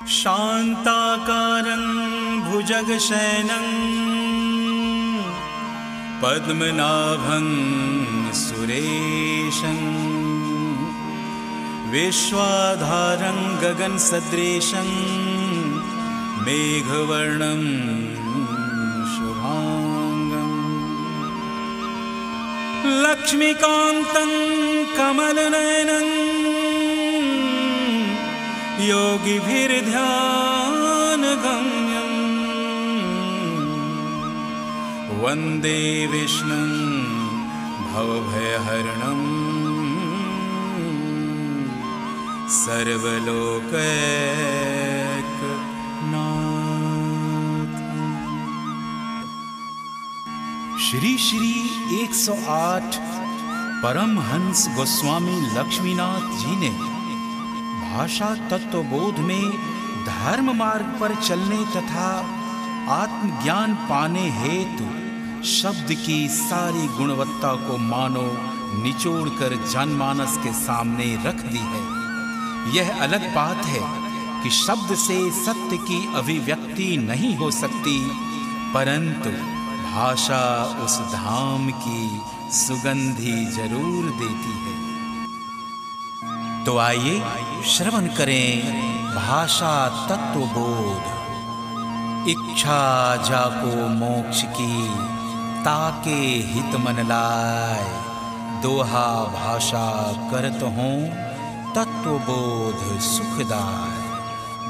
शान्ताकारं भुजगशयनं पद्मनाभं सुरेशं विश्वाधारं गगनसदृशं मेघवर्णं शुभांगं लक्ष्मीकान्तं कमलनयनं योगिभिर्ध्यानगम्यं वन्दे विष्णुं भवभयहरणं सर्वलोकैकनाथं। श्री श्री 108 परमहंस गोस्वामी लक्ष्मीनाथ जी ने भाषा तत्वबोध में धर्म मार्ग पर चलने तथा आत्मज्ञान पाने हेतु शब्द की सारी गुणवत्ता को मानो निचोड़कर जनमानस के सामने रख दी है। यह अलग बात है कि शब्द से सत्य की अभिव्यक्ति नहीं हो सकती, परंतु भाषा उस धाम की सुगंधी जरूर देती है। तो आइए श्रवण करें भाषा तत्वबोध। इच्छा जाको मोक्ष की ताके हित मन लाय, दोहा भाषा करत हों तत्वबोध सुखदाय।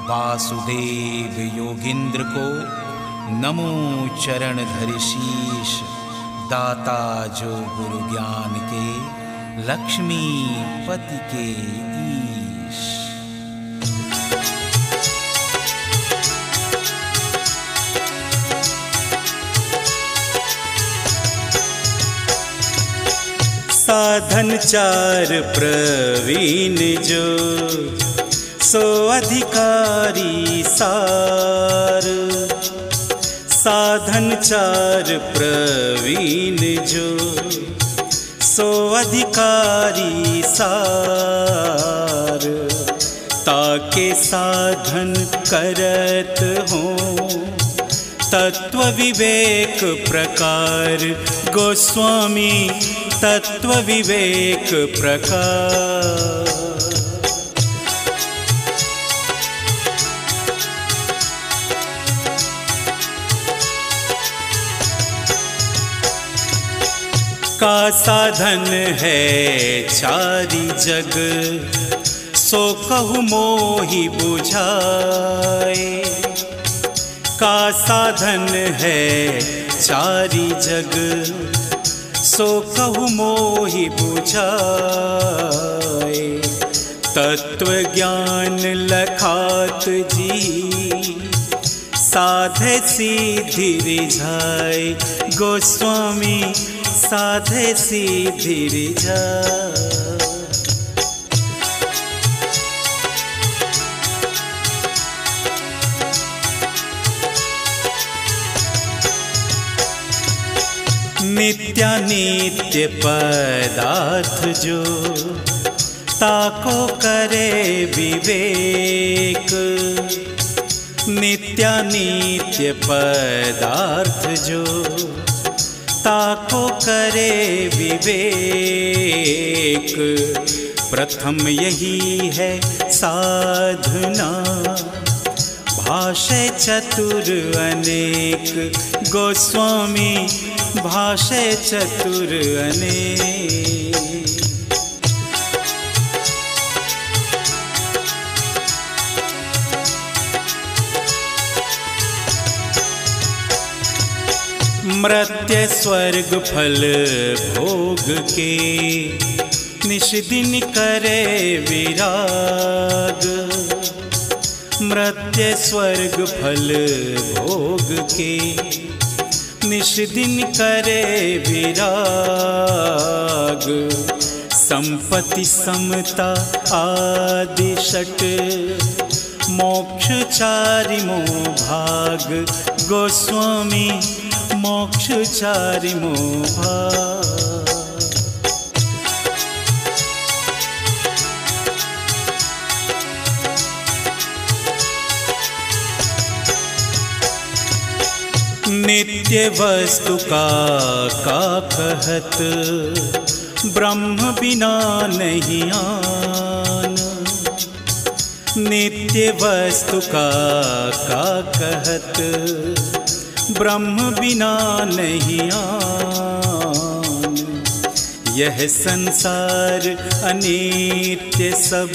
वासुदेव योगिंद्र को नमो चरण धरि शीश, दाता जो गुरु ज्ञान के लक्ष्मी पति के ईश। साधन चार प्रवीण जो, सो अधिकारी सार। साधन चार प्रवीण जो, सो अधिकारी सार। ताके साधन करत हो तत्व विवेक प्रकार, गोस्वामी तत्व विवेक प्रकार। का साधन है चारि जग, सो कहु मोहि बुझाए। का साधन है चारि जग, सो कहु मोहि बुझाए। तत्व ज्ञान लखात जी, साधे सीधि रिझाए। गोस्वामी साधे सीधि रिझाए। नित्यानित्य पदार्थ जो, ताको करे विवेक। नित्यानित्य पदार्थ जो, ताको करे विवेक। प्रथम यही है साधना, भाषे चतुर अनेक। गोस्वामी भाषे चतुर अनेक। मर्त्य स्वर्ग फल भोग के, निश दिन करे विराग। मर्त्य स्वर्ग फल भोग के, निश दिन करे विराग। संपत्ति समता आदि षट, मोक्ष चारिमो भाग। गोस्वामी मोक्ष चारिमो भाग। नित्य वस्तु का कहत, ब्रह्म बिना नहीं आना। नित्य वस्तु का कहत, ब्रह्म बिना नहीं आन। यह संसार अनित्य सब,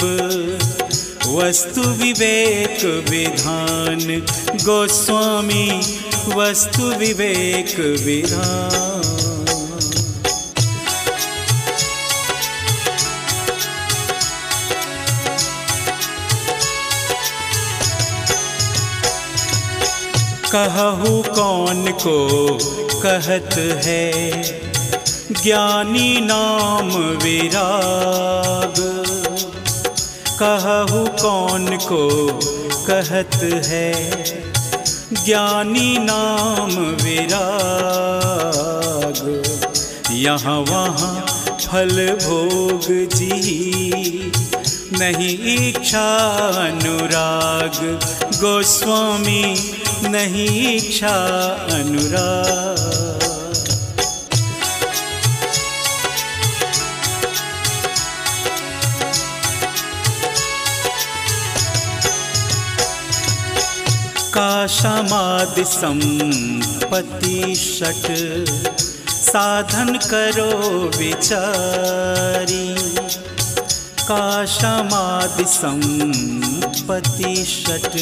वस्तु विवेक विधान। गोस्वामी वस्तु विवेक विधान। कहूँ कौन को कहत है, ज्ञानी नाम विराग। कहूँ कौन को कहत है, ज्ञानी नाम विराग। यहाँ वहाँ फल भोग जी, नहीं इच्छा अनुराग। गोस्वामी नहीं इच्छा अनुराग। काशमादि संपत्ति षट, साधन करो विचारी। काशमादि संपत्ति षट,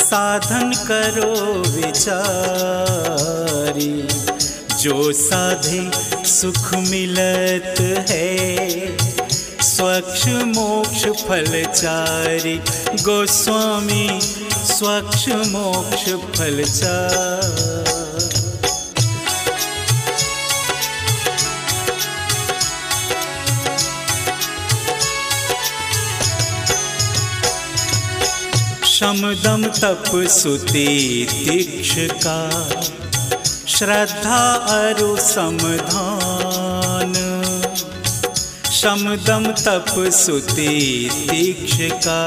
साधन करो विचारी। जो साधे सुख मिलत है, स्वच्छ मोक्ष फलचारी। गोस्वामी स्वच्छ मोक्ष फलचारी। शम दम तप सुति दीक्षका, श्रद्धा अरु समधान। शम दम तप सुति दीक्षका,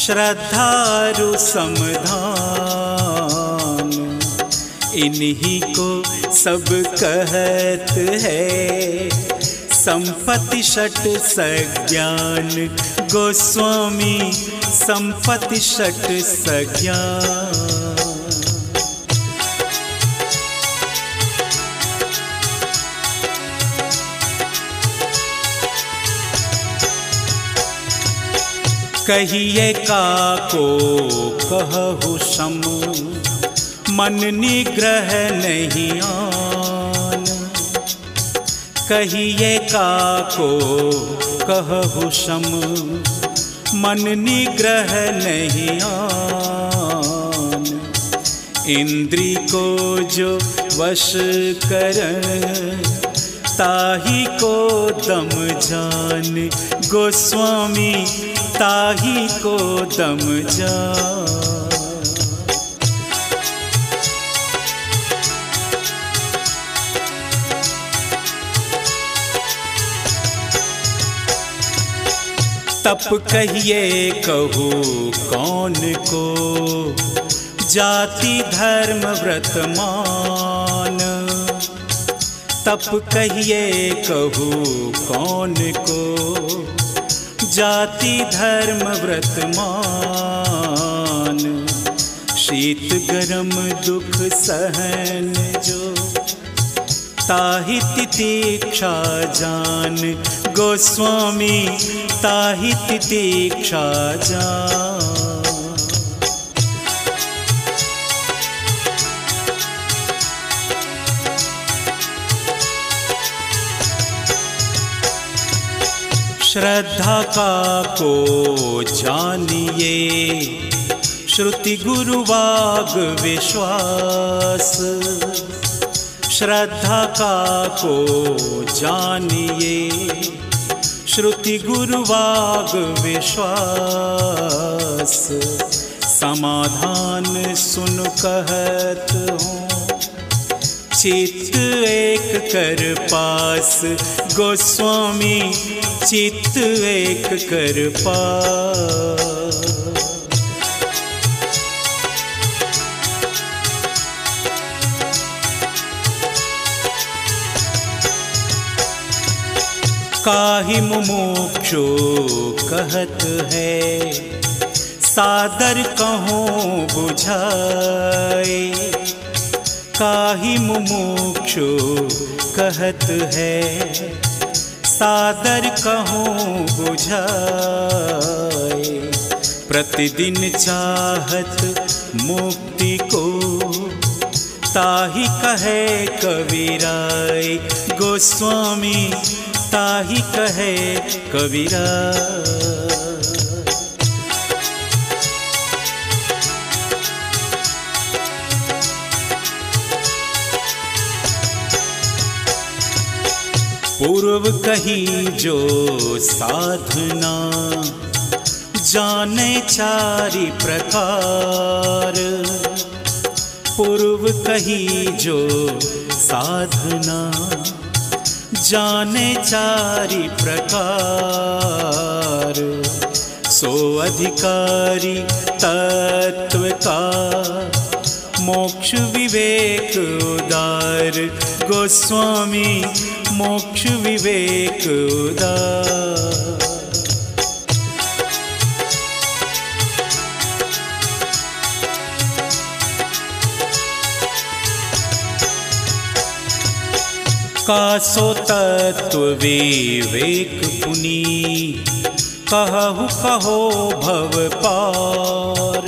श्रद्धा अरु समधान। इन्हीं को सब कहत है, संपत्ति षट सज्ञान। गोस्वामी संपत्ति षट सज्ञान। कहिए काको कहु सम, मन निग्रह नहीं आन। कहिए काको कहु सम, मन निग्रह नहीं आन। इंद्री को जो वश कर, ताही को दम जान। गोस्वामी ताही को दम जान। तप कहिए कहू कौन को, जाति धर्म व्रत मान। तप कहिए कहू कौन को, जाति धर्म व्रत मान। शीत गरम दुख सहन जो, ताहि तितीक्षा जान। गोस्वामी ताहि तितीक्षा जान। श्रद्धा का को जानिए, श्रुति गुरुवाग विश्वास। श्रद्धा का को जानिए, श्रुति गुरुवाग विश्वास। समाधान सुन कहत हूँ, चित्त एक कर पास। गोस्वामी चित्त एक कर पास। काहि मुमुक्षु कहत है, सादर कहूँ बुझाए। काहि मुमुक्षु कहत है, सादर कहूँ बुझाए। प्रतिदिन चाहत मुक्ति को, ताहि कहे कबीराय। गोस्वामी ताहि कहे कबीराय। पूर्व कही जो साधना, जाने चारि प्रकार। पूर्व कही जो साधना, जाने चारि प्रकार। सो अधिकारी तत्व का, मोक्ष विवेक उदार। गोस्वामी मोक्ष विवेक उदार। कासो तत्व विवेक पुनि, कहु कहो भव पार।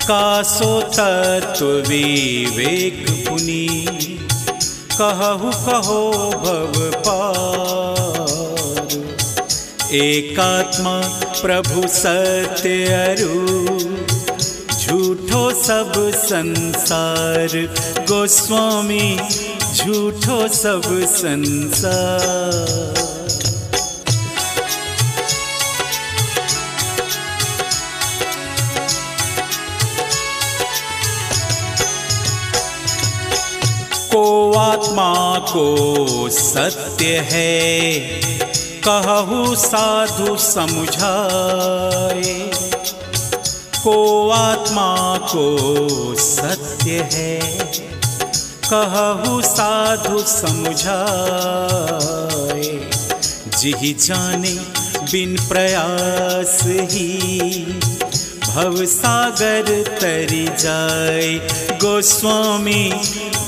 कासो तत्व विवेक पुनि, कहु कहो भव पार। एकात्मा प्रभु सत्य अरु, झूठो सब संसार। गोस्वामी झूठो सब संसार। को आत्मा को सत्य है, कहु साधु समझाए। को आत्मा को सत्य है, कहु साधु समझाए। जिहि जाने बिन प्रयास ही, भव सागर तरि जाए। गोस्वामी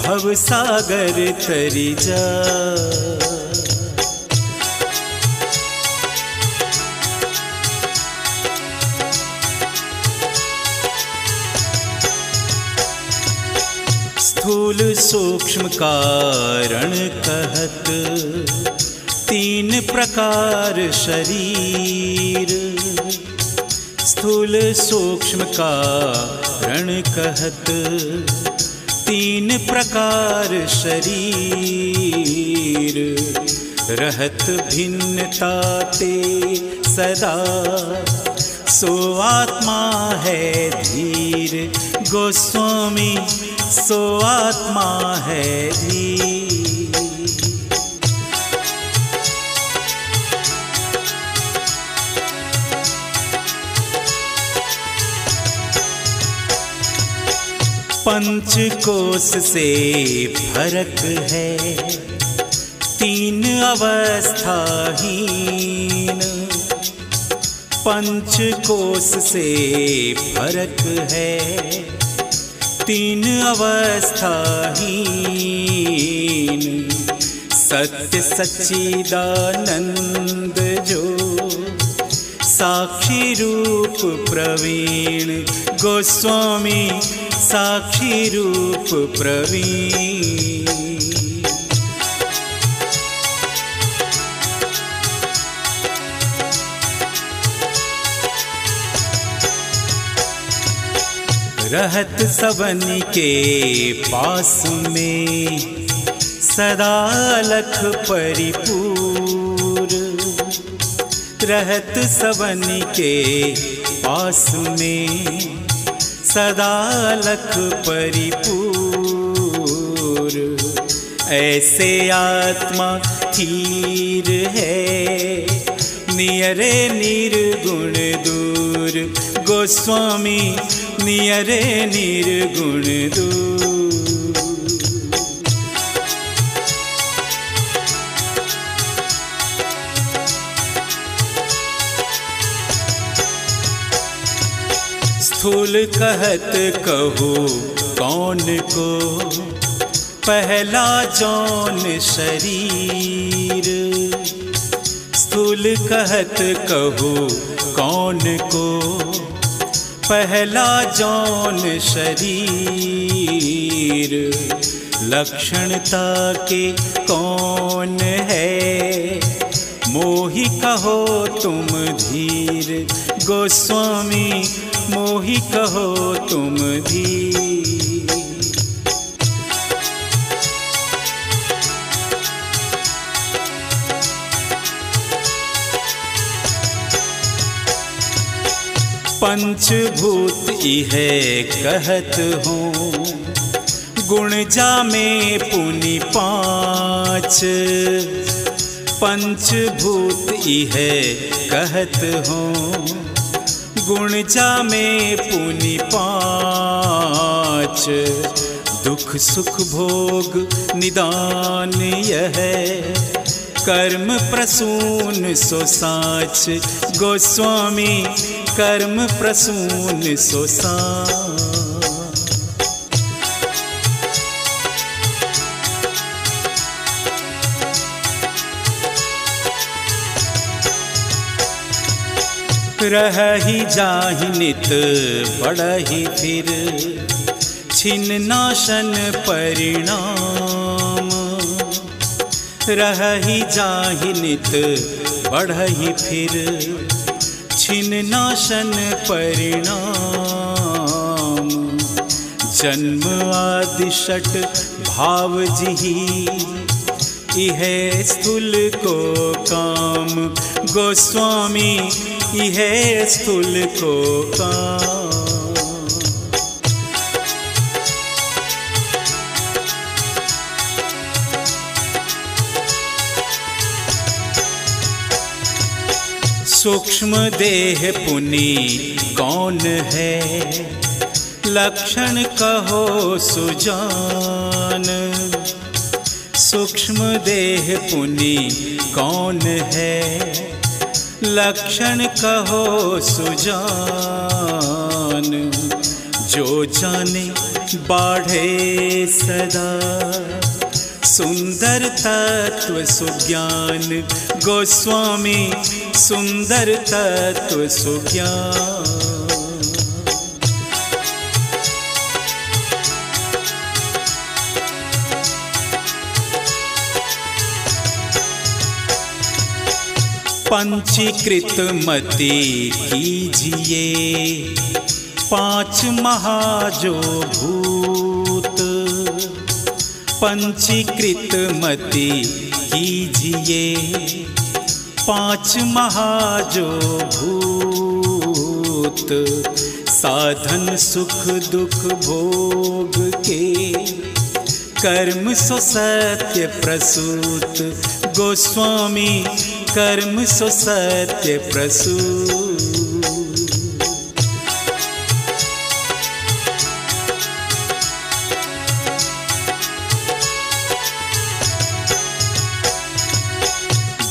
भव सागर तरि जाए। स्थूल सूक्ष्म कारण कहत, तीन प्रकार शरीर। स्थूल सूक्ष्म कारण कहत, तीन प्रकार शरीर। रहत भिन्नता ते सदा, सो आत्मा है धीर। गोस्वामी सो आत्मा है धीर। पंच कोश से फरक है, तीन अवस्थाहीन। पंच कोश से फरक है, तीन अवस्थाहीन। सत्य सच्चिदानंद जो, साक्षी रूप प्रवीण। गोस्वामी साक्षी रूप प्रवीण। रहत सबन के पास में, सदा लख परिपूर। रहत सबन के पास में, सदा लख परिपूर। ऐसे आत्मा थीर है, नियरे निर्गुण दूर। गोस्वामी नियरे निर्गुण दूर। स्थूल कहत कहू कौन को, पहला जौन शरीर। स्थूल कहत कहू कौन को, पहला जौन शरीर। लक्षणता के कौन है, मोहि कहो तुम धीर। गोस्वामी मोहि कहो तुम धीर। पंचभूत इहे कहत हूँ, गुण जा में पुनि पाँच। पंचभूत इहे कहत हूँ, गुण जा में पुनि पाँच। दुख सुख भोग निदान यह, कर्म प्रसून सो साच। गोस्वामी कर्म प्रसून सो साच। रही जाहि नित बढ़हि फिर, छिन्न नाशन परिणाम। रही जाहि नित बढ़हि फिर, छिन्न नाशन परिणाम। जन्म आदि षट भाव जिहि, इहे स्थूल को काम। गोस्वामी इहे स्थूल को काम। सूक्ष्म देह पुनि कौन है, लक्षण कहो सुजान। सूक्ष्म देह पुनि कौन है, लक्षण कहो सुजान। जो जाने बाढ़े सदा, सुंदर तत्व सुज्ञान। गोस्वामी सुंदर तत्व सुज्ञान। पंचीकृत मति कीजिए, पांच महाजो भूत। पंचीकृत मति कीजिए, पांच महाजो भूत। साधन सुख दुख भोग के, कर्म सो सत्य प्रसूत। गोस्वामी कर्म सो सत्य प्रसूत।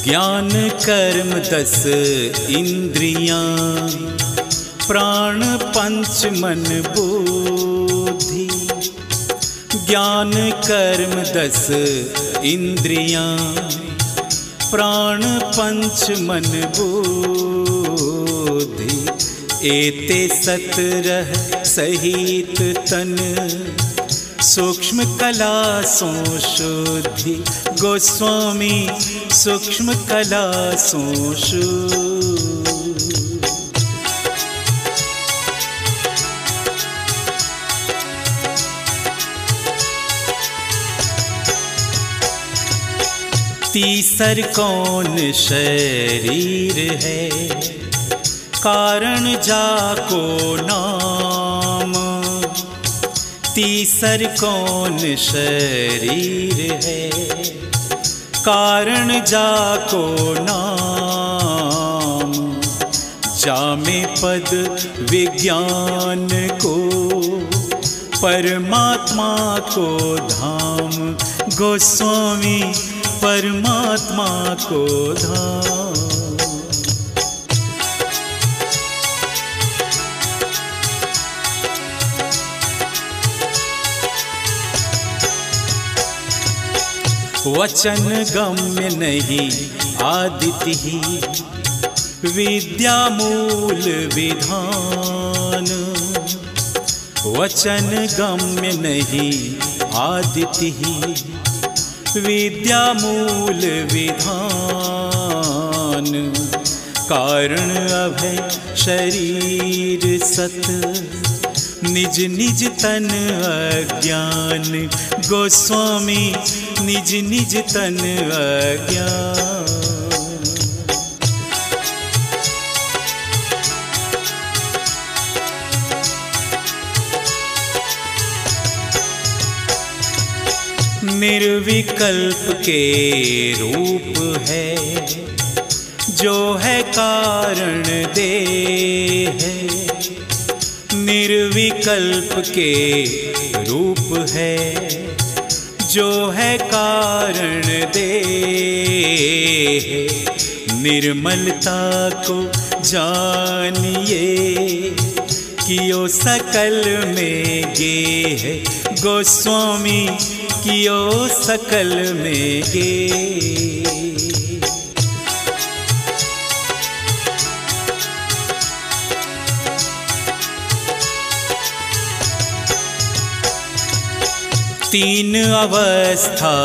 ज्ञान कर्म 10 इंद्रियां, प्राण पंच मन बुद्धि। ज्ञान कर्म 10 इंद्रियां, प्राण पंच मन बुद्धि। एते 17 सहित तन, सूक्ष्म कला सो शुद्धि। गोस्वामी सूक्ष्म कला सो शुद्धि। तीसर कौन शरीर है, कारण जाको नाम। तीसर कौन शरीर है, कारण जाको नाम। जामे पद विज्ञान को, परमात्मा को धाम। गोस्वामी परमात्मा को धाम। वचन गम्य नहीं आदिति ही विद्या मूल विधान। वचन गम्य नहीं आदिति ही विद्या मूल विधान। कारण अभय शरीर सत निज निज तन अज्ञान। गोस्वामी निज निज तन अज्ञान। निर्विकल्प के रूप है जो है कारण देह। निर्विकल्प के रूप है जो है कारण देह। निर्मलता को जानिए कियो सकल में गेह। गोस्वामी कियो सकल में गेह। तीन अवस्था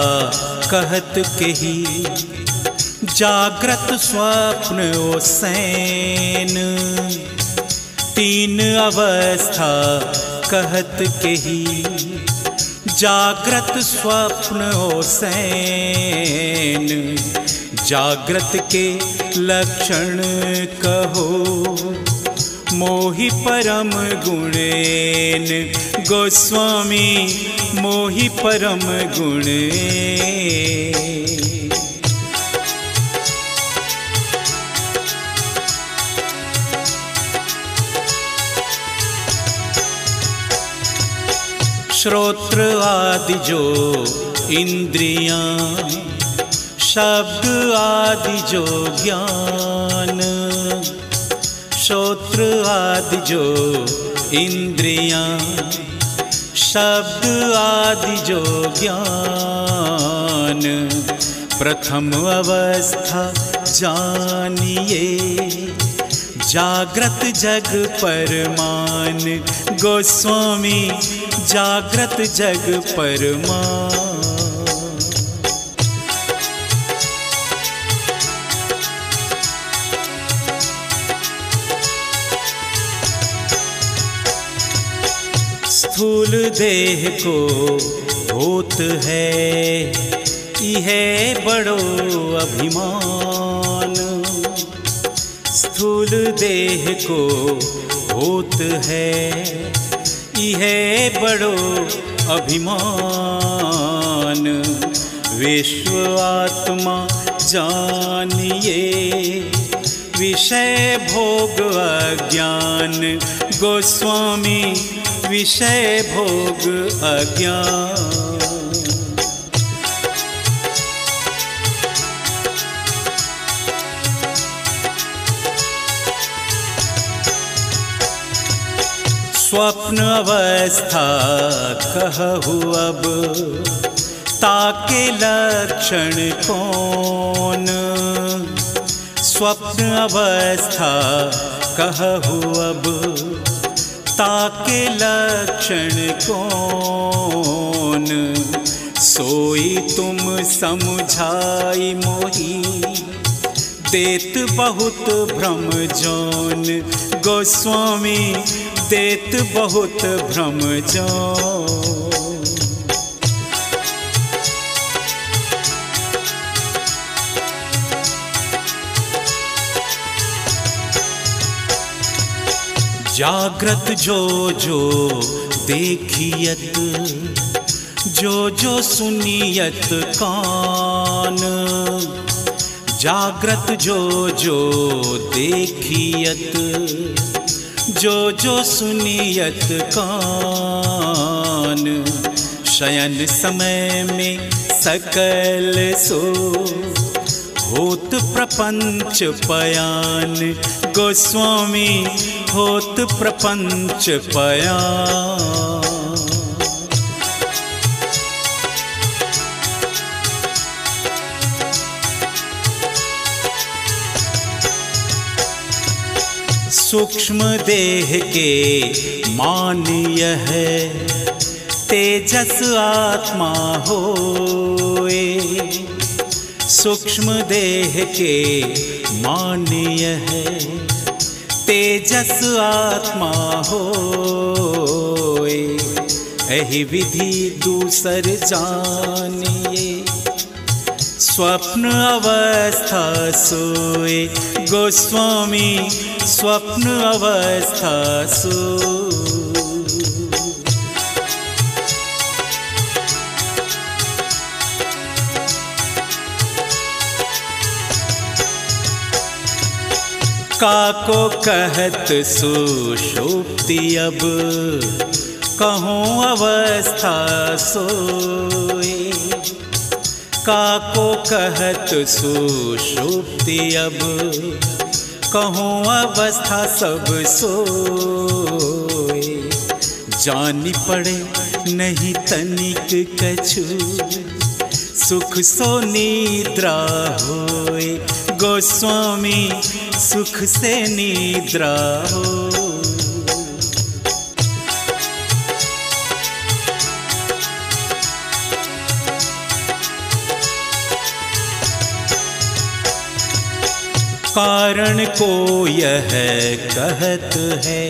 कहत कही जागृत स्वप्न ओ सैन। तीन अवस्था कहत कही जागृत स्वप्न ओ सैन। जागृत के लक्षण कहो मोहि परम गुणेन। गोस्वामी मोहि परम गुणेन। श्रोत्र आदि जो इंद्रियां शब्द आदि जो ज्ञान। श्रोत्र आदि जो इंद्रियां शब्द आदि जो ज्ञान। प्रथम अवस्था जानिए जागृत जग परमान। गोस्वामी जागृत जग परमान। स्थूल देह को होत है यह बड़ो अभिमान। स्थूल देह को होत है यह बड़ो अभिमान। विश्व आत्मा जानिए विषय भोग अज्ञान। गोस्वामी विषय भोग अज्ञान। स्वप्न अवस्था कहूँ अब ताके लक्षण कौन। स्वप्न अवस्था कहूँ अब ताके लक्षण कौन। सोई तुम समझाई मोही देत बहुत भ्रम जौन। गोस्वामी देत बहुत भ्रम जौन। जागृत जो जो देखियत जो जो सुनियत कान। जागृत जो जो देखियत जो जो सुनियत कान। शयन समय में सकल सो होत प्रपंच पयान। गोस्वामी होत प्रपंच पयान। सूक्ष्म देह के मान्य है तेजस आत्मा होए। सूक्ष्म देह के मान्य है तेजस आत्मा होए। एहि विधि दूसर जानिए स्वप्न अवस्था सोए। गोस्वामी स्वप्न अवस्था सोए। काको कहत सुषुप्ति अब कहूँ अवस्था सोए। काको कहत सुषुप्ति अब कहूँ अवस्था सब सोए। जानी पड़े नहीं तनिक कछु सुख सो निद्रा होए। गोस्वामी सुख से निद्रा हो। कारण को यह कहत है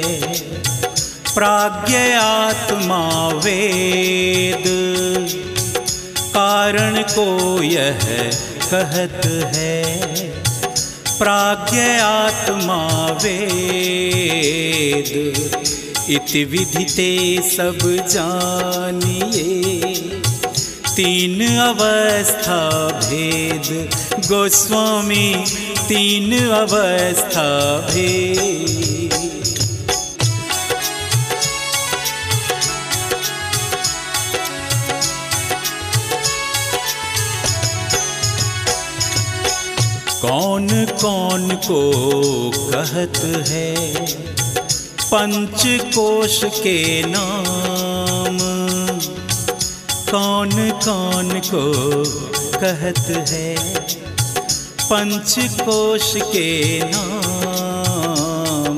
प्राज्ञ आत्मा वेद। कारण को यह कहत है प्राज्ञ आत्मा वेद। इति विधिते सब जानिए तीन अवस्था भेद। गोस्वामी तीन अवस्था भेद। कौन कौन को कहत है पंच कोश के नाम। कौन कौन को कहत है पंच कोश के नाम।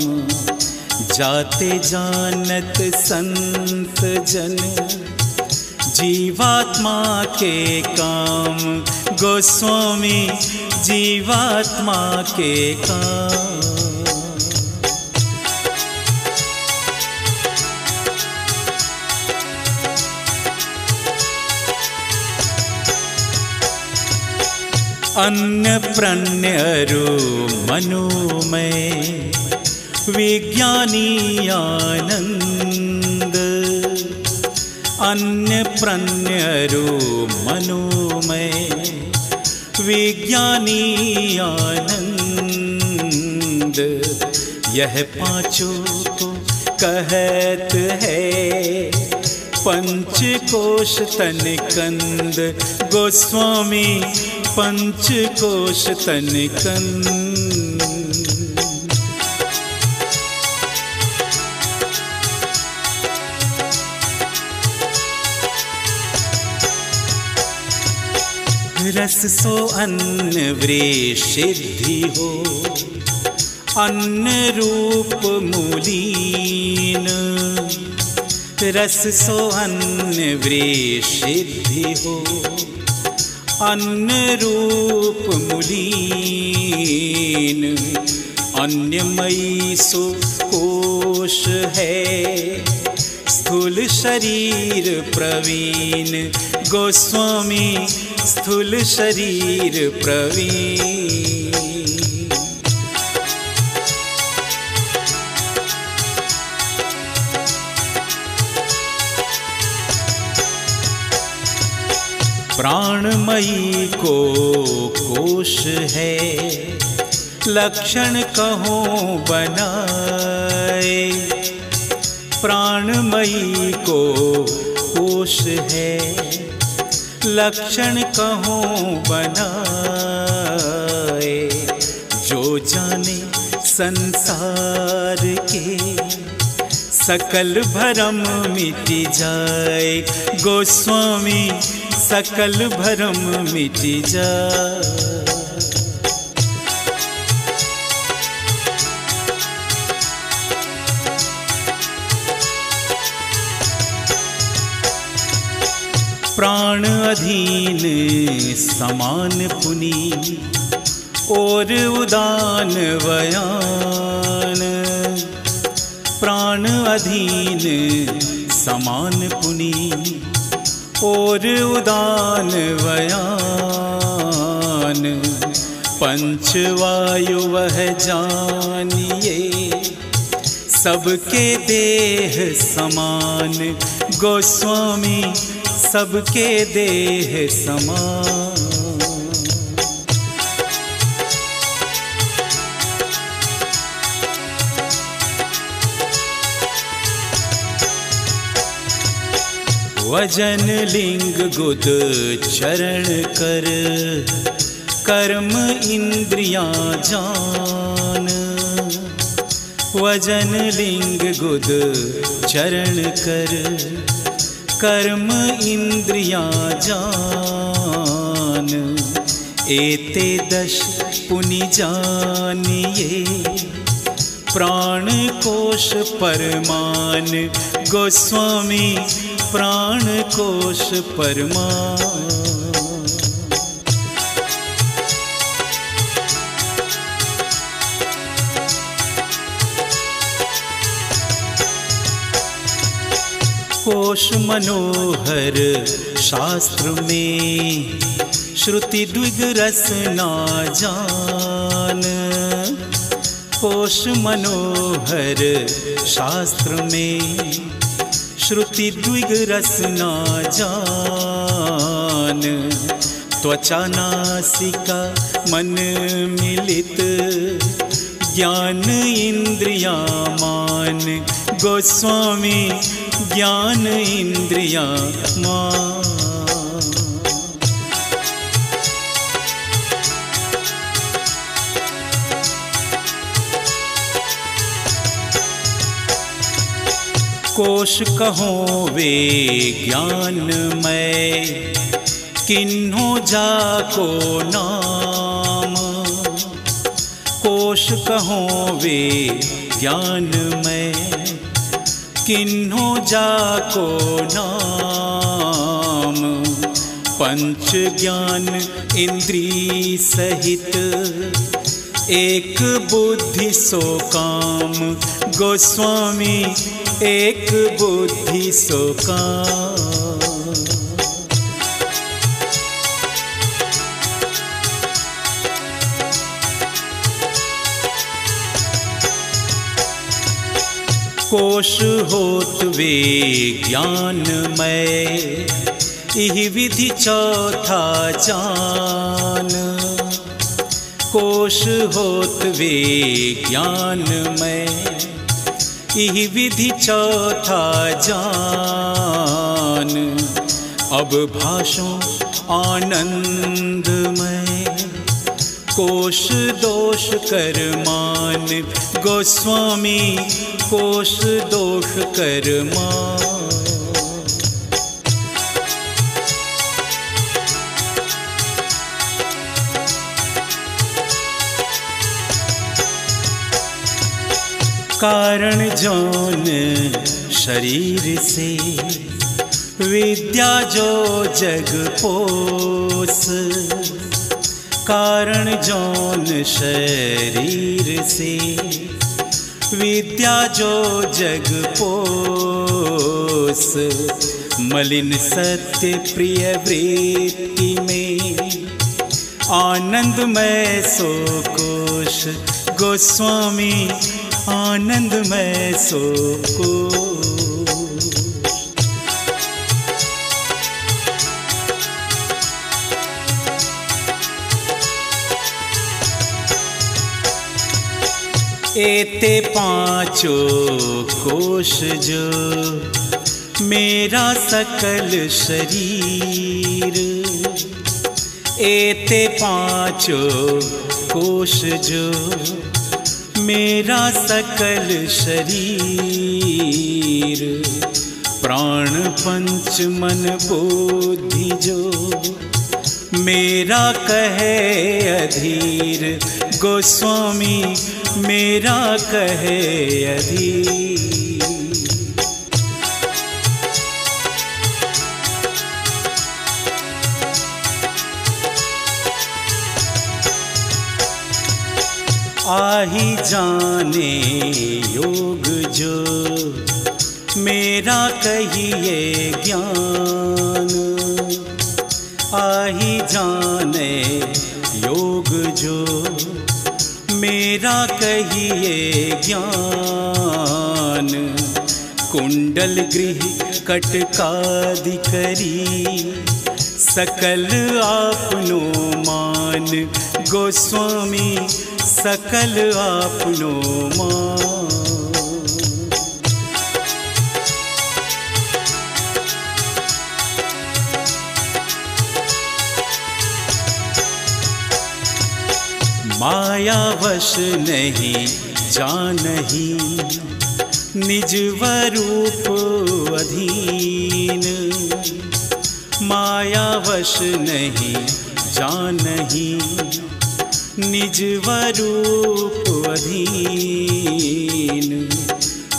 जाते जानत संत जन जीवात्मा के काम। गोस्वामी जीवात्मा के काम। अन्य प्रण्य अरु मनोमय विज्ञानी आनंद। अन्य प्रण्य अरु मनोमय विज्ञानी आनंद। यह पांचों को कहत है पंच कोश तन कंद। गोस्वामी पंच कोश तन कंद। रस सो अन्न वृषिद्धि हो अन्न रूप मूलीन। रस सो अन्न वृषिद्धि हो अन्न रूप मूलीन। अन्यमयी सो कोश है स्थूल शरीर प्रवीण। गोस्वामी स्थूल शरीर प्रवीण। प्राणमयी को कोश है लक्षण कहो बनाए। प्राणमयी को कोश है लक्षण कहो बनाए। जो जाने संसार के सकल भरम मिट जाए। गोस्वामी सकल भरम मिट जाए। प्राण अधीन समान पुनि और उदान वयान। प्राण अधीन समान पुनि और उदान वयान। पंचवायु वह जानिए सबके देह समान। गोस्वामी सबके देह समान। वजन लिंग गुद चरण कर कर्म इंद्रियां जान। वजन लिंग गुद चरण कर कर्म इंद्रियां जान। एते दश पुनि जानिए प्राण कोश परमान। गोस्वामी प्राण कोश परमान। कोश मनोहर शास्त्र में श्रुति द्विग रस ना जान। कोश मनोहर शास्त्र में श्रुति द्विग रस ना जान। त्वचा नासिका मन मिलित ज्ञान इंद्रिया मान। गोस्वामी ज्ञान इंद्रिया मान। कोश कहो वे ज्ञानमय किन्हो जाको नाम। कोश कहो वे ज्ञानमय किन्हो जाको नाम। पंच ज्ञान इंद्री सहित एक बुद्धि सो काम। गोस्वामी एक बुद्धि सो काम। कोश होत वे ज्ञानमय इह विधि चौथा जान। कोश होत वे ज्ञानमय इह विधि चौथा जान। अब भाषो आनंदमय कोश दोष कर मान। गोस्वामी कोश दोष कर मान। कारण जौन शरीर से विद्या जो जग पोस। कारण जौन शरीर से विद्या जो जग पोस। मलिन सत्य प्रिय वृत्ति में आनंदमय सो कोश। गोस्वामी आनंदमय सो कोश। एते पांचों कोश जो मेरा सकल शरीर। एते पांचों कोश जो मेरा सकल शरीर। प्राण पंच मन बुद्धि जो मेरा कहे अधीर। गोस्वामी मेरा कहे अधीर। आही जाने योग जो मेरा कहिए ज्ञान। आही जाने योग जो मेरा कहिए ज्ञान। कुंडल गृह कटकादि करी सकल आपनो मान। गोस्वामी सकल आपनो मान। माया वश नहीं जानही निज स्वरूप अधीन। माया वश नहीं जानही निज स्वरूप अधीन।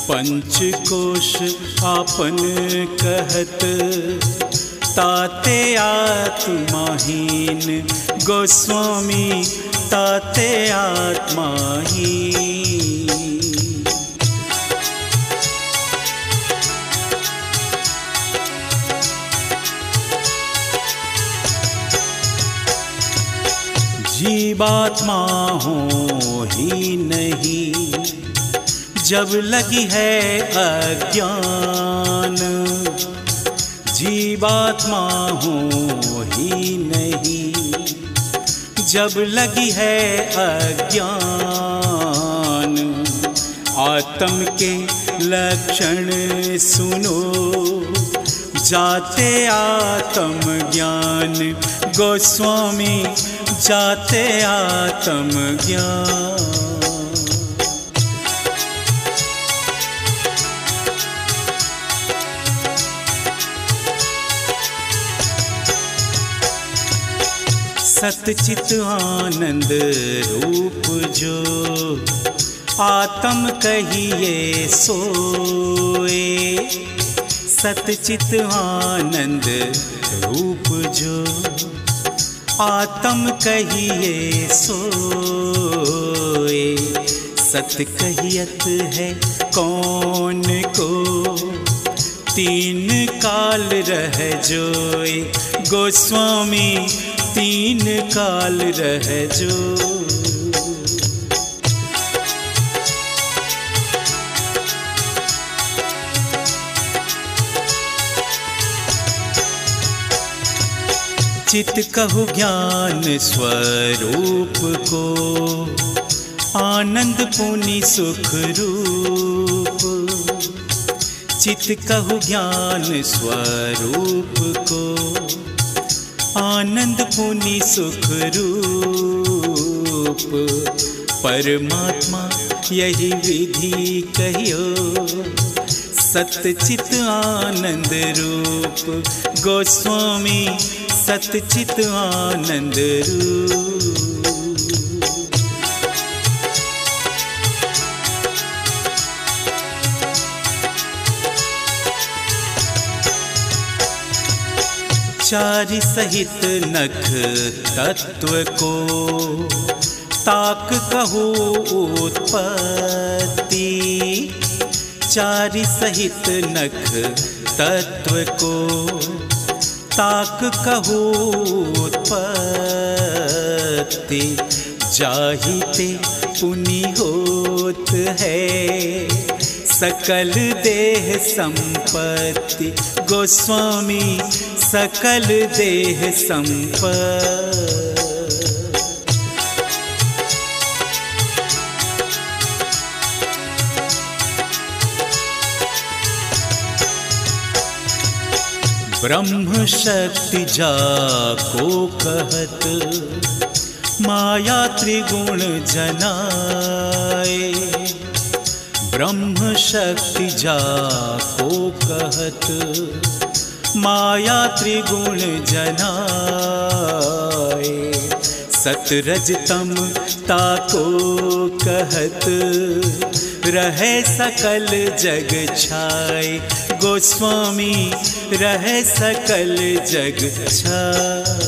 पंचकोश आपन कहत ताते आत्माहीन। गोस्वामी ताते आत्माहीन। जीवात्मा हो ही नहीं जब लगी है अज्ञान। जीवात्मा हो ही नहीं जब लगी है अज्ञान। आत्म के लक्षण सुनो जाते आत्म ज्ञान। गोस्वामी जाते आत्म ज्ञान। सतचित आनंद रूप जो आत्म कहिए सोए। सतचित आनंद रूप जो आत्म कहिए सोए। सत कहियत है कौन को तीन काल रह जोए। गोस्वामी तीन काल रह जो। चित कहु ज्ञान स्वरूप को आनंद पुनि सुख रूप। चित कहु ज्ञान स्वरूप को आनंद पुनि सुख रूप। परमात्मा यही विधि कहियो सतचित आनंद रूप। गोस्वामी सतचित आनंद रूप। चारि सहित नख तत्व को ताक कहू उत्पत्ति। चारि सहित नख तत्व को ताक कहू उत्पत्ति। जाहिते पुनि होत है सकल देह संपत्ति। गोस्वामी सकल देह संपत्ति। ब्रह्म शक्ति जाको कहत माया त्रिगुण जनाए। ब्रह्म शक्ति जाको कहत माया त्रिगुण जनाए। सतरज तम ताको कहत रहे सकल जग छाए। गोस्वामी रहे सकल जग छाए।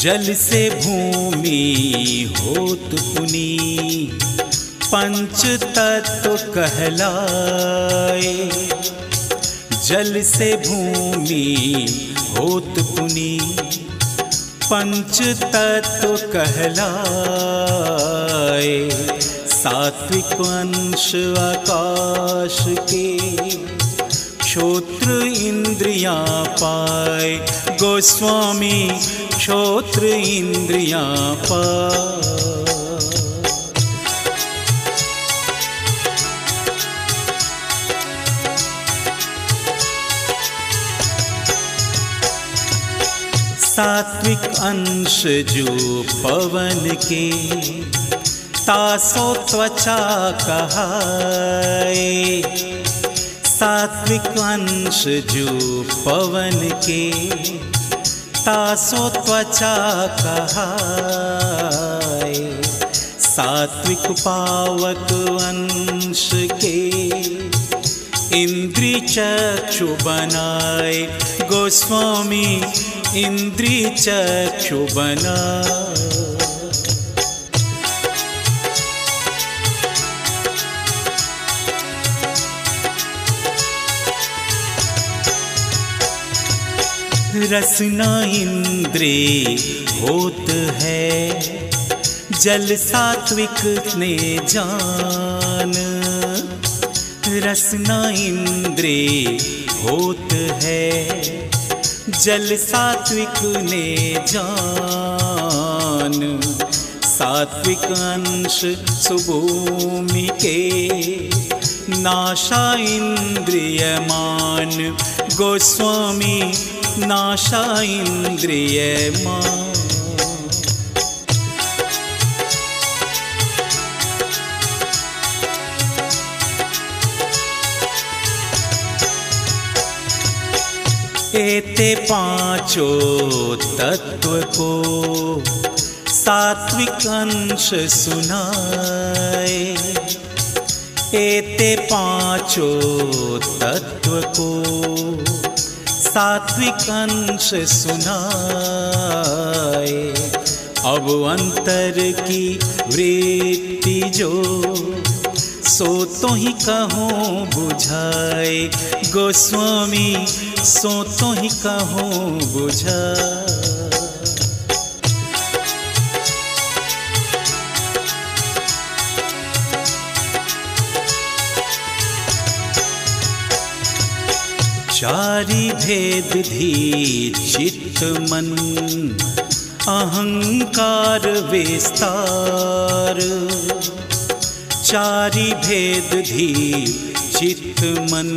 जल से भूमि होत पुनी, पंच तत्व कहलाए। जल से भूमि होत पुनी, पंच तत्व कहलाए। सात्विक अंश आकाश के, श्रोत्र इंद्रियां पाए। गोस्वामी श्रोत्र इंद्रियां पाए। सात्विक अंश जो पवन के, तासो त्वचा कहाए। सात्विक अंश जो पवन के, तासो त्वचा कहाए। सात्विक पावक अंश के, इंद्री चक्षु बनाए। गोस्वामी इंद्री चक्षु बनाए। रसना इंद्रिय होत है, जल सात्विक ने जान। रसना इंद्रिय होत है, जल सात्विक ने जान। सात्विक अंश सुभूमि के, नाशा इंद्रिय मान। गोस्वामी नाशा इंद्रिय मान। एते पांचों तत्व को, सात्विक अंश सुनाए। एते पांचों तत्व को, सात्विक अंश सुनाए। अब अंतर की वृत्ति जो, सो तो ही कहूँ बुझाए। गोस्वामी सो तो ही कहूँ बुझाए। चारि भेद धी चित्त मन, अहंकार विस्तार। चारि भेद धी चित्त मन,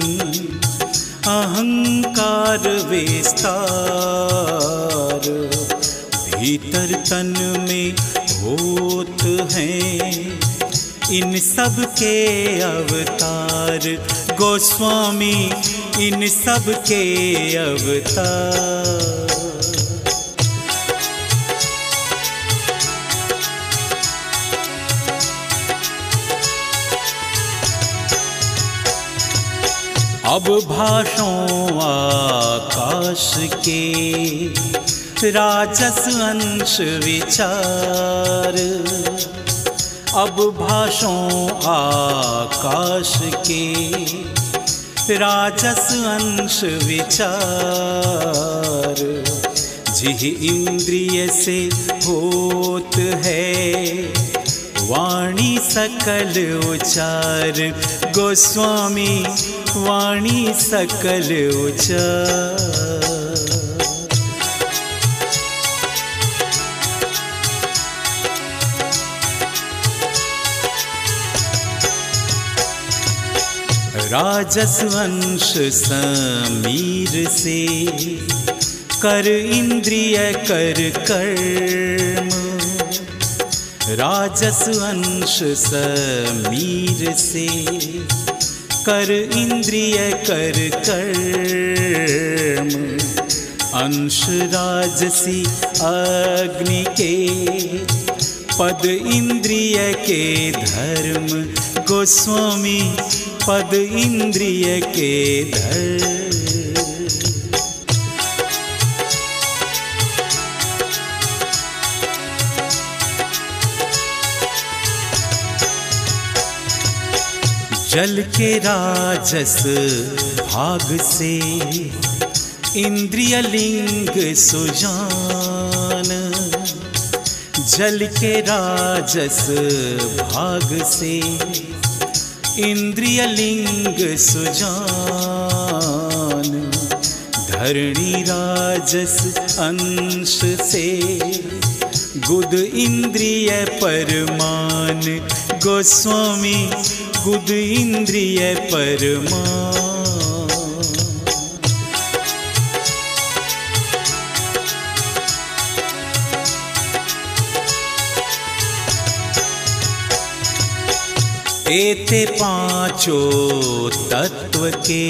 अहंकार विस्तार। भीतर तन में होत हैं, इन सब के अवतार। गोस्वामी इन सब के अवतार। अब भाषों आकाश के, राजस अंश विचार। अब भाषों आकाश के, राजस अंश विचार। जिह इंद्रिय से होत है, वाणी सकल उचार। गोस्वामी वाणी सकल उचार। राजस अंश समीर से, कर इंद्रिय कर कर्म। राजस अंश समीर से, कर इंद्रिय कर कर्म। अंश राजसी अग्नि के, पद इंद्रिय के धर्म। गोस्वामी पद इंद्रिय के धर्म। जल के राजस भाग से इंद्रिय लिंग सुजान, जल के राजस भाग से इंद्रिय लिंग सुजान, धरणी राजस अंश से गुद इंद्रिय परमान, गोस्वामी गुद इंद्रिय परमान। एते पांचों तत्व के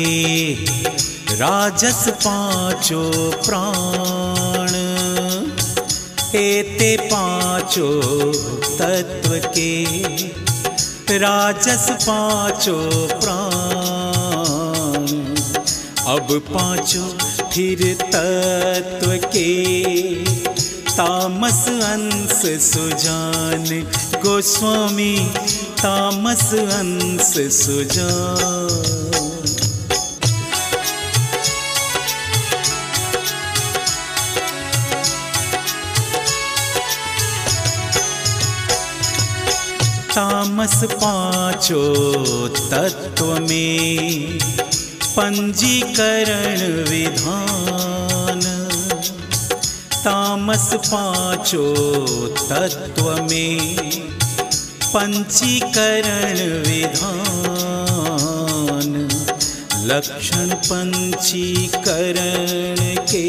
राजस पांचों प्राण, एते पांचों तत्व के राजस पांचों प्राण, अब पांचों फिर तत्व के तामस अंश सुजान, गोस्वामी तामस अंश सुजान। तामस पांचों तत्व में पंजीकरण विधान, तामस पांचों तत्व में पंचीकरण विधान, लक्षण पंचीकरण के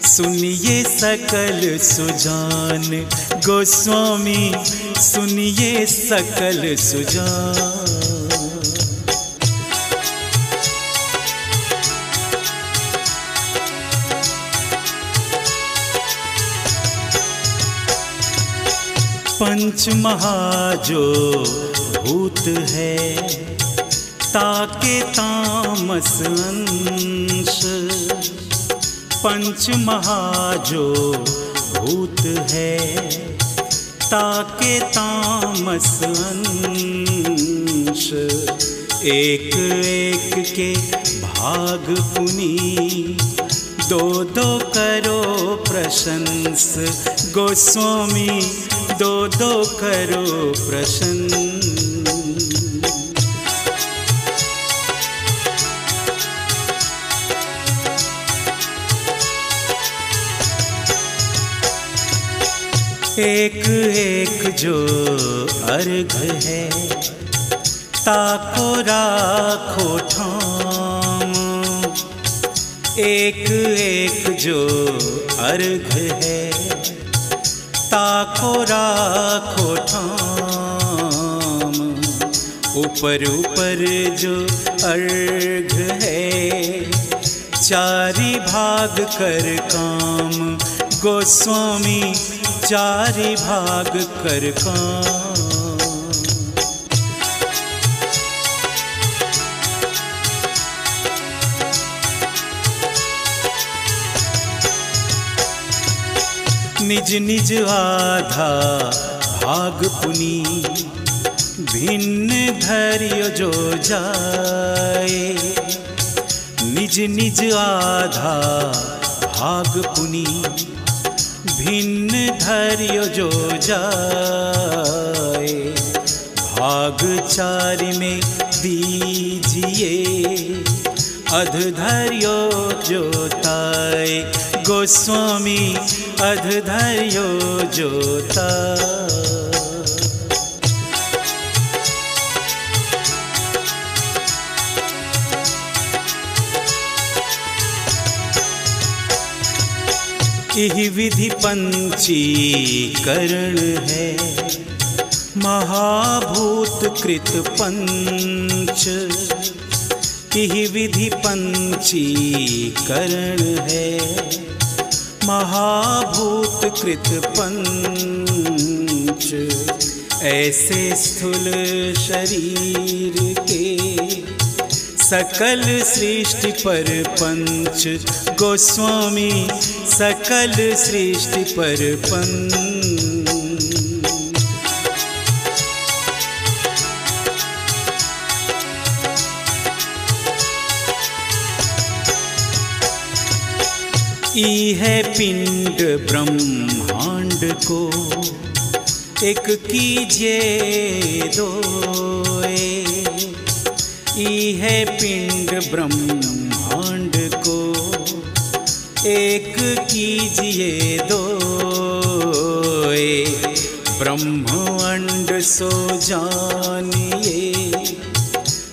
सुनिए सकल सुजान, गोस्वामी सुनिए सकल सुजान। पंच महाजो भूत है ताके तामस अंश, पंच महाजो भूत है ताके तामस अंश, एक एक के भाग पुनी दो दो करो प्रशंस, गोस्वामी दो दो करो प्रशंस। एक एक जो अर्घ है ताको राखो ठाम, एक एक जो अर्घ है ताको राखो ठाम, ऊपर ऊपर जो अर्घ है चारी भाग कर काम, गोस्वामी चारी भाग कर काम। निज निज आधा भाग पुनी भिन्न धैर्य जो जाए, निज निज आधा भाग पुनी भिन्न धैर्य जो जाए, भाग चारि में दीजिए अधधर्यो जोताए, गोस्वामी अधधर्यो जोता। इहि विधि पंचीकरण है महाभूत कृत पंच, इहि विधि पंचीकरण है महाभूत कृत पंच, ऐसे स्थूल शरीर के सकल सृष्टि पर पंच, गोस्वामी सकल सृष्टि पर पंच। ई है पिंड ब्रह्मांड को एक कीजिए दोए। ई है पिंड ब्रह्मांड को एक कीजिए दोए। ब्रह्मांड सो जानिए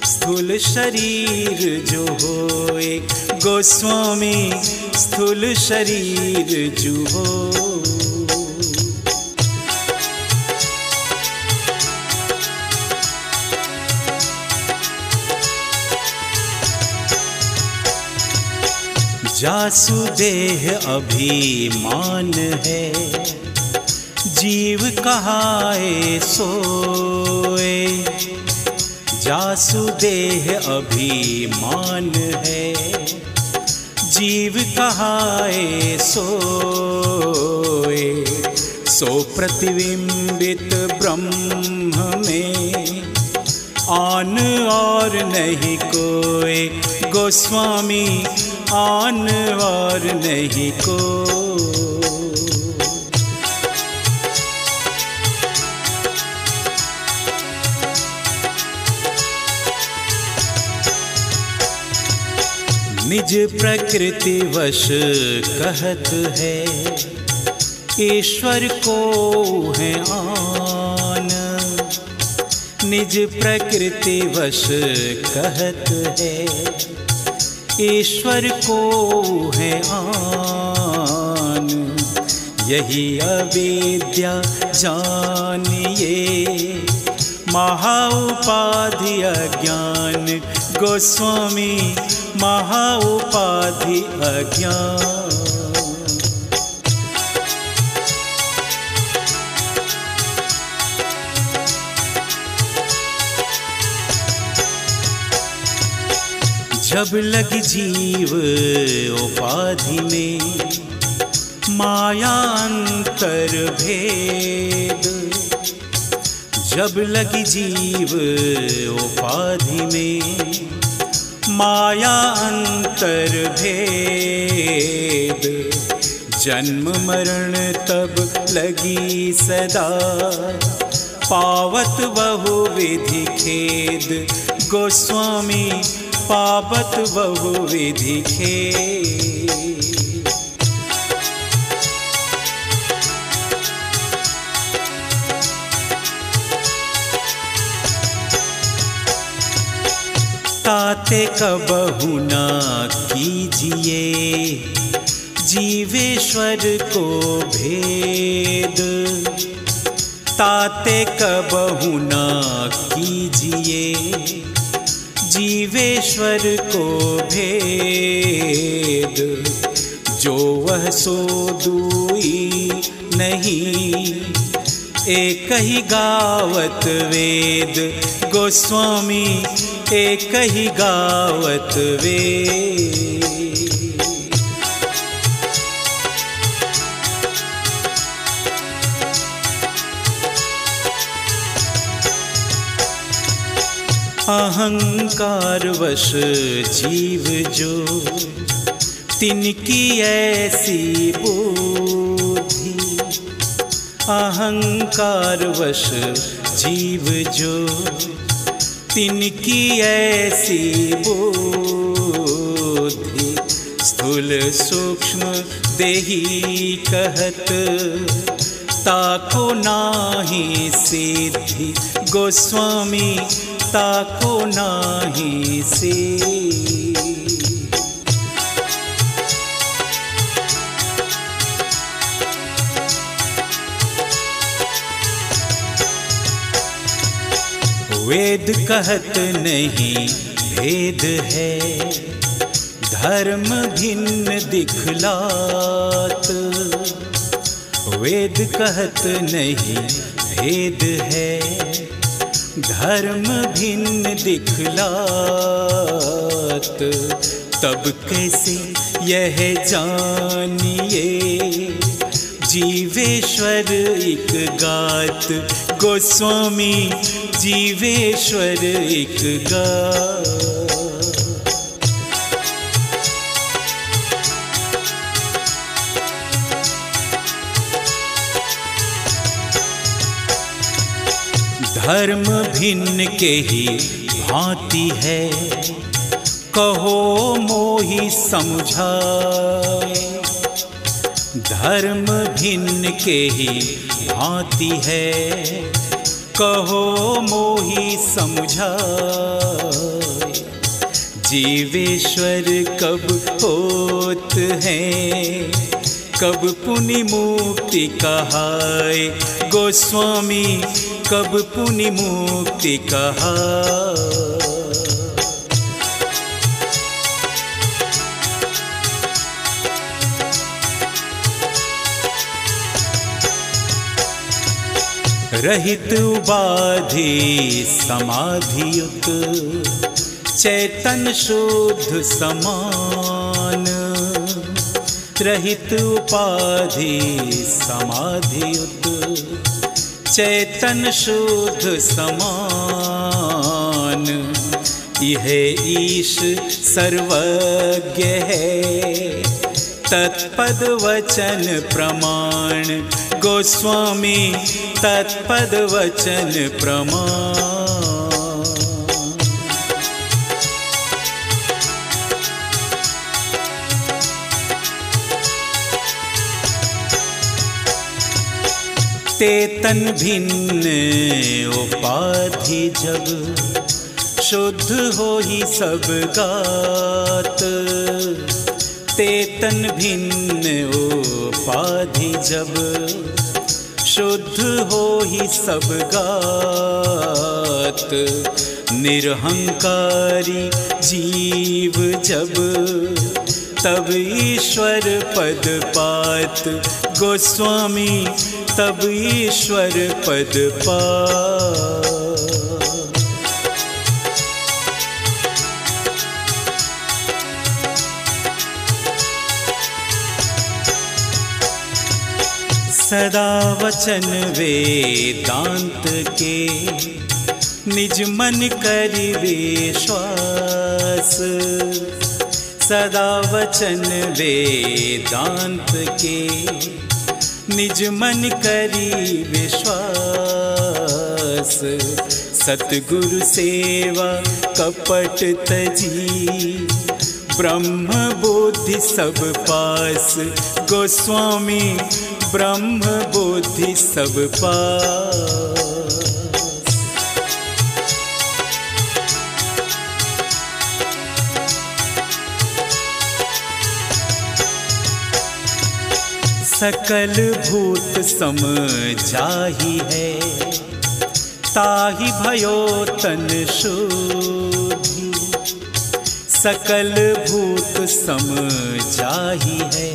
स्थूल शरीर जो होए। गोस्वामी स्थूल शरीर जो हो। जासुदेह अभिमान है जीव कहाए सोए। जासुदेह अभिमान है जीव कहाए सोए। सो प्रतिबिंबित ब्रह्म में आन और नहीं कोई। गोस्वामी आन और नहीं को। निज प्रकृति वश कहत है ईश्वर को है आन। निज प्रकृति वश कहत है ईश्वर को है आन। यही अविद्या जानिए महाउपाधि अज्ञान। गोस्वामी महाउपाधि अज्ञान। जब लग जीव उपाधि में माया अंतर भेद। जब लग जीव उपाधि में माया अंतर भेद। जन्म मरण तब लगी सदा पावत बहुविधि खेद। गोस्वामी पावत बहुविधि खेद। ताते कबहु न कीजिए जीवेश्वर को भेद। ताते कबहु न कीजिए जीवेश्वर को भेद। जो वह सो दुई नहीं एक ही गावत वेद। गोस्वामी एक ही गावत वेद। अहंकार वश जीव जो तिनकी ऐसी बुद्धि। अहंकार वश जीव जो तिनकी ऐसी बुद्धि। स्थूल सूक्ष्म देही कहत ताको नाही सिद्धि। गोस्वामी ताको नाही सिद्धि। वेद कहत नहीं भेद है धर्म भिन्न दिखलात। वेद कहत नहीं भेद है धर्म भिन्न दिखलात। तब कैसे यह जानिए जीवेश्वर एक गात। गोस्वामी जीवेश्वर एक गात। धर्म भिन्न के ही भांति है, कहो मोहि समझाए। धर्म भिन्न के ही भांति है, कहो मोहि समझाए। जीवेश्वर कब होत हैं, कब पुनि मुक्ति कहाए। गोस्वामी कब पुनि मुक्ति कहाए। रहित उपाधि समाधियुत, चैतन्य शुद्ध समान। रहित उपाधि समाधियुत, चैतन्य शुद्ध समान। यह ईश सर्वज्ञ है, तत्पद वचन प्रमाण। गोस्वामी तत्पद वचन प्रमाण। तेतन भिन्न उपाधि जब, शुद्ध हो ही सब गात। तेतन भिन्न उपाधि जब, शुद्ध हो ही सब गात। निरहंकारी जीव जब, तब ईश्वर पद पात। गोस्वामी तब ईश्वर पद पात। सदा वचन वेदांत के, निज मन करि विश्वास। सदा वचन वेदांत के, निज मन करि विश्वास। सतगुरु सेवा कपट तजी, ब्रह्म बुद्धि सब पास। गोस्वामी ब्रह्म बुद्धि सब पास। सकल भूत सम जाहि है, ताहि भयो तन शुद्धि। सकल भूत सम जाहि है,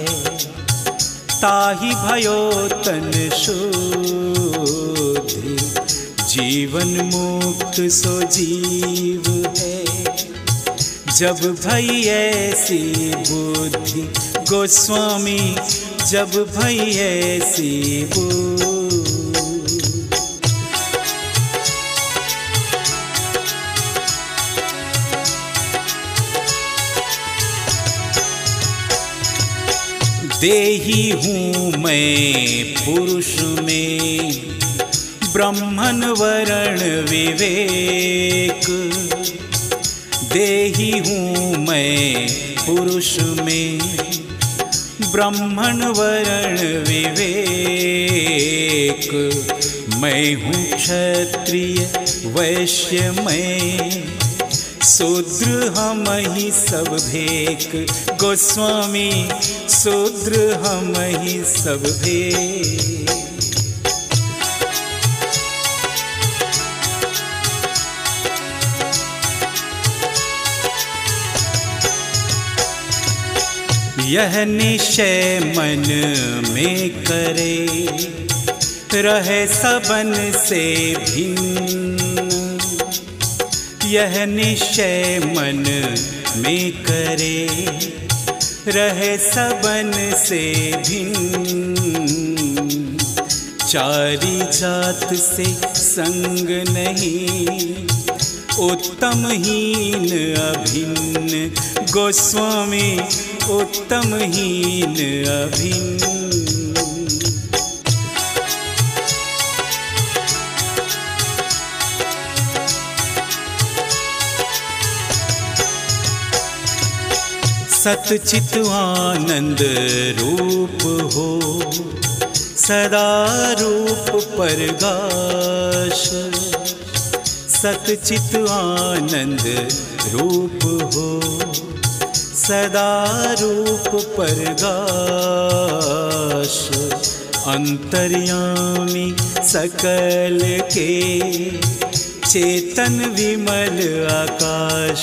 ताहि भयो तन शुद्धि। जीवन मुक्त सो जीव है, जब भई ऐसी बुद्धि। गोस्वामी जब भई ऐसी बुद्धि। देही हूँ मैं पुरुष में, ब्रह्मन वरण विवेक। देही हूँ मैं पुरुष में, ब्रह्मन वरण विवेक। मैं हूँ क्षत्रिय वैश्य मैं, शूद्र हम ही सब भेक। गोस्वामी शूद्र हम ही सब भेक। यह निश्चय मन में करे, रहे सबन से भिन्न। यह निश्चय मन में करे, रहे सबन से भिन्न। चारी जात से संग नहीं, उत्तम हीन अभिन्न। गोस्वामी उत्तम हीन अभिन्न। सतचित आनंद रूप हो, सदा रूप प्रकाश। सतचित आनंद रूप हो, सदा रूप प्रकाश। अंतर्यामी सकल के, चेतन विमल आकाश।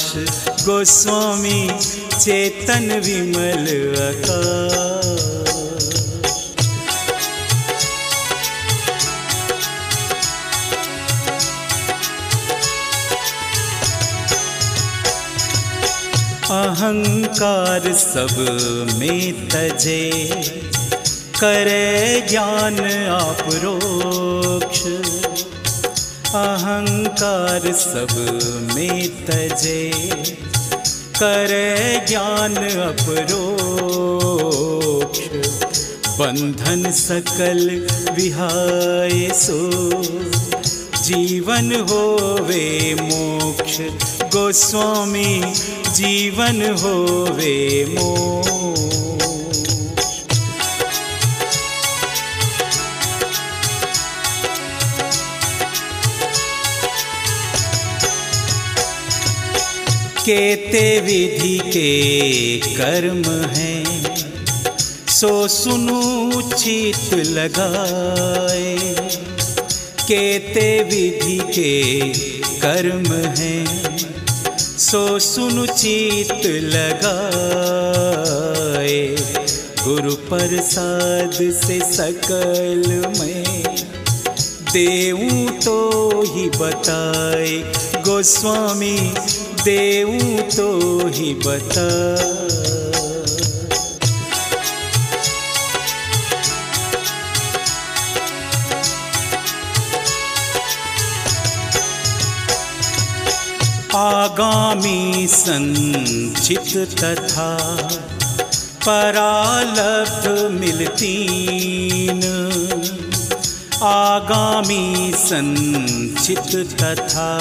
गोस्वामी चेतन विमल आकाश। अहंकार सब में तजे, करे ज्ञान अपरोक्ष। अहंकार सब में तजे, करे ज्ञान अपरोक्ष। बंधन सकल विहाय सो, जीवन होवे मोक्ष। गोस्वामी जीवन होवे मोक्ष। केते विधि के कर्म हैं, सो सुनु चित लगाए। केते विधि के कर्म हैं, सो सुनु चित लगाए। गुरु प्रसाद से सकल में, देऊं तो ही बताए। गोस्वामी देऊं तो ही बता। आगामी संचित तथा परालब्ध मिलतीन। आगामी संचित तथा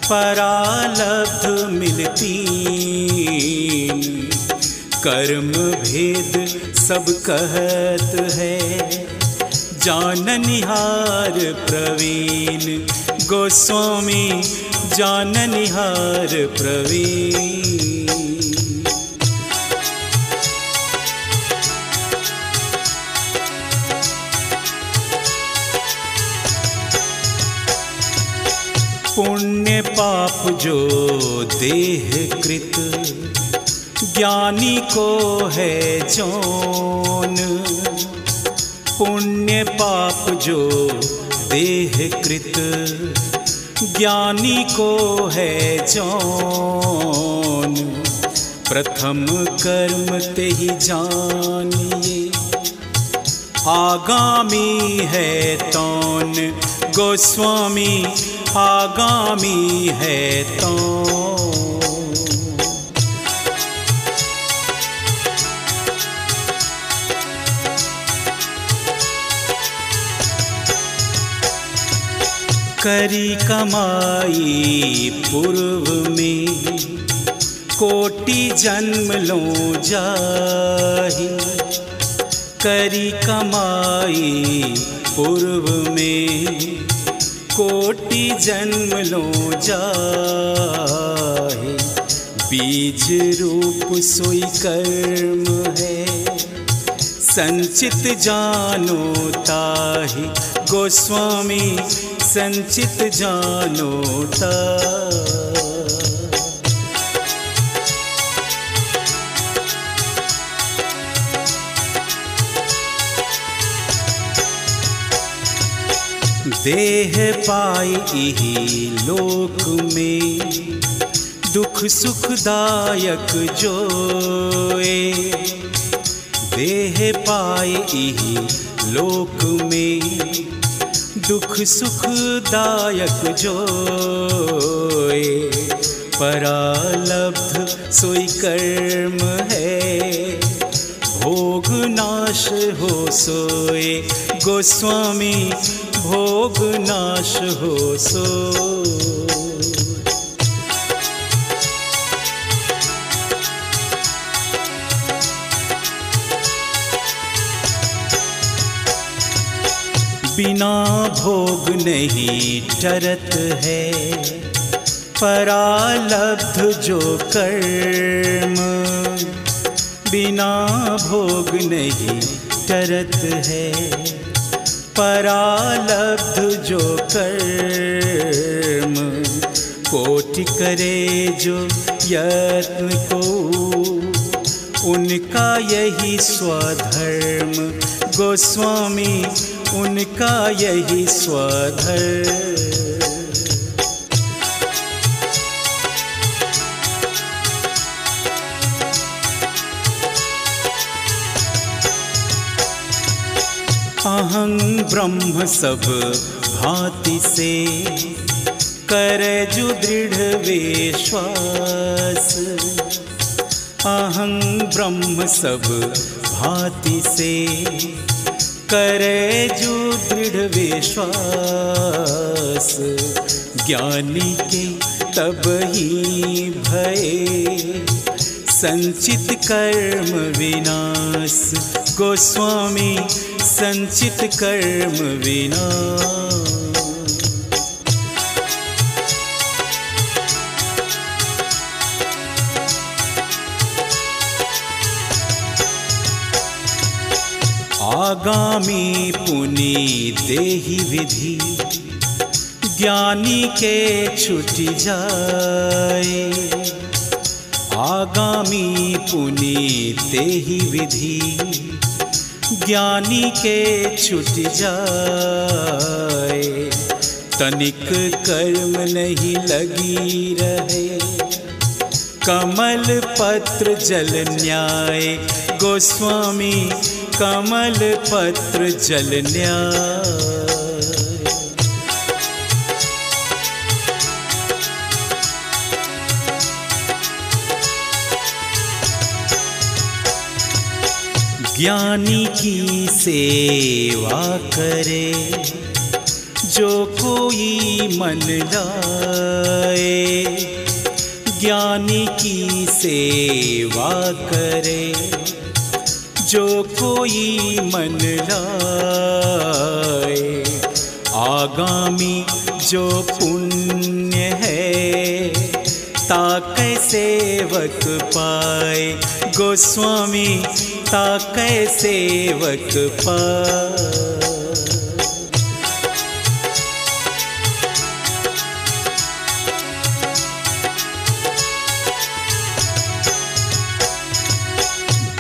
परालब्ध मिलतीन। कर्म भेद सब कहत है, जाननिहार प्रवीण। गोस्वामी जाननिहार प्रवीण। पुण्य पाप जो देह कृत, ज्ञानी को है जौन। पुण्य पाप जो देह कृत, ज्ञानी को है जौन। प्रथम कर्म ते ही जानिए, आगामी है तौन। गोस्वामी आगामी है तौन। करी कमाई पूर्व में, कोटि जन्म लो जाहि। करी कमाई पूर्व में, कोटि जन्म लो जाहि। बीज रूप सोई कर्म है, संचित जानो ताहि। गोस्वामी संचित जानो ताहि। देह पाई इही लोक में, दुख सुखदायक जोए। देह पाई इही लोक में, दुख सुखदायक जोए। परालब्ध सोई कर्म है, भोग नाश हो सोए। गोस्वामी भोग नाश हो सो। बिना भोग नहीं टरत है, परालब्ध जो कर्म बिना भोग नहीं टरत है, परालब्ध जो कर्म कोटि करे जो यत्न को, उनका यही स्वधर्म गोस्वामी, उनका यही स्वधर्म। अहं ब्रह्म सब भांति से करे जो दृढ़ विश्वास, अहं ब्रह्म सब भांति से करे जो दृढ़ विश्वास, ज्ञानी के तब ही भय संचित कर्म विनाश गोस्वामी, संचित कर्म विनाश। आगामी पुनि देहि विधि, ज्ञानी के छूट जाए, आगामी पुनि देहि विधि, ज्ञानी के छूट जाए, तनिक कर्म नहीं लगी रहे, कमल पत्र जल न्याय गोस्वामी, कमल पत्र जल न्याय। ज्ञानी की सेवा करे जो कोई मन लाए, ज्ञानी की सेवा करे जो कोई मन लाए, आगामी जो पुण्य है ताकै सेवक पाए गोस्वामी, ताकै सेवक पाए।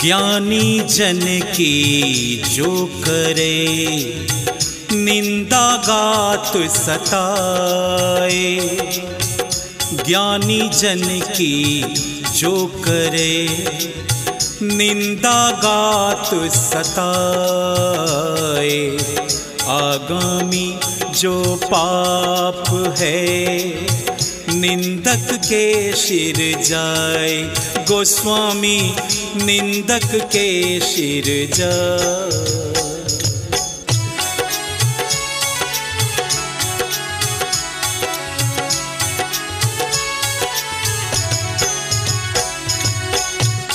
ज्ञानी जन की जो करे निंदा गात सताए, ज्ञानी जन की जो करे निंदा गात सताए, आगामी जो पाप है निंदक के सिर जाए गोस्वामी, निंदक के सिर जाए।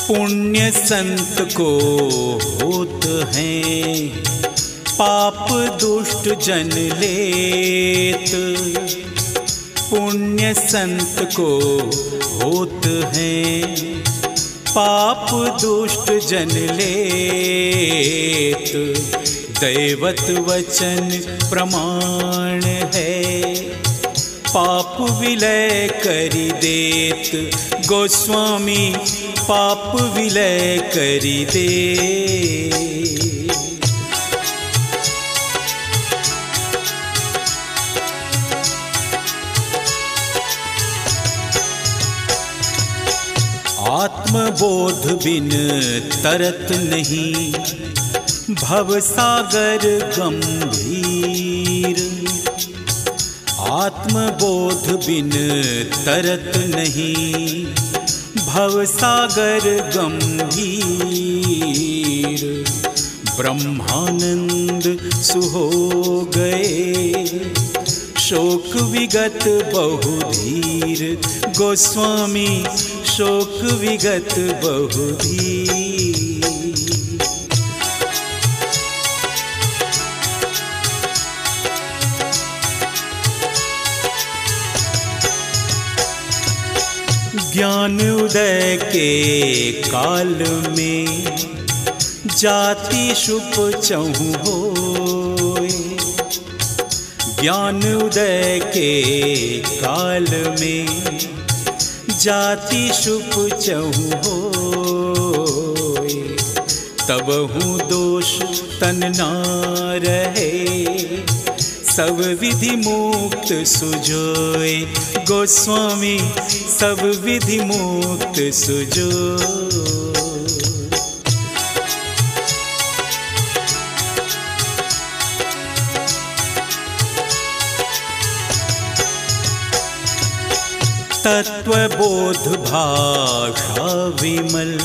पुण्य संत को होत हैं पाप दुष्ट जन लेत, पुण्य संत को होत हैं पाप दुष्ट जन लेत, दैवत वचन प्रमाण है पाप विलय करि देत गोस्वामी, पाप विलय करि दे। आत्मबोध बिन तरत नहीं भवसागर गंभीर, आत्मबोध बिन तरत नहीं भवसागर गंभीर, ब्रह्मानंद सुहो गए शोक विगत बहुधीर गोस्वामी, शोक विगत बहुधीर। ज्ञान उदय के काल में जाति शुभ चहु होय। ज्ञान उदय के काल में जाति शुभ चहु होय। तब हूँ दोष तन ना रहे, सब विधि मुक्त सुजोय। गोस्वामी सब विधि मुक्त सुजोय। तत्वबोध भाषा विमल,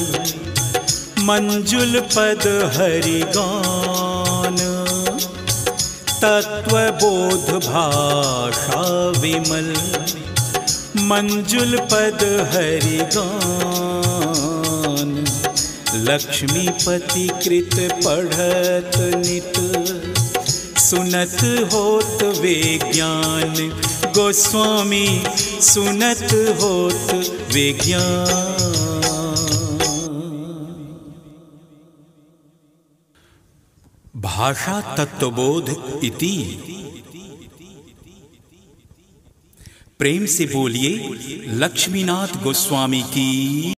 मंजुल पद हरि गान। तत्वबोध भाषा विमल, मंजुल पद हरि गान। लक्ष्मीपति कृत पढ़त नित, सुनत होत वे ज्ञान। गोस्वामी सुनत होत वे ज्ञान। भाषा तत्वबोध इति। प्रेम से बोलिए लक्ष्मीनाथ गोस्वामी की